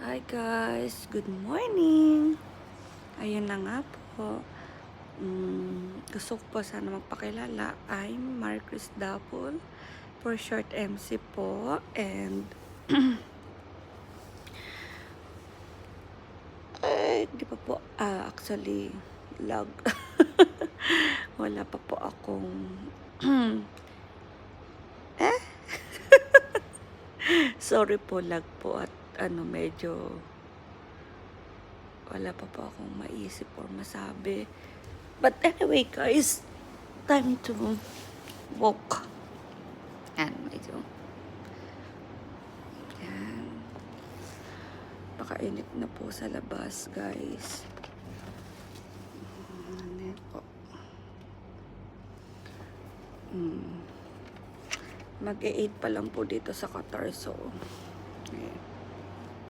Hi guys, good morning. Ayun na nga po. Gusto ko po sana magpakilala. I'm Marcris Dapol, for short MC po. And di pa po actually log. Wala pa po akong sorry po, lag po at medyo wala pa po akong maisip or masabi. But anyway guys, time to walk. And medyo yan. Pakainit na po sa labas guys. Ano po. Mag-8 pa lang po dito sa Qatar, so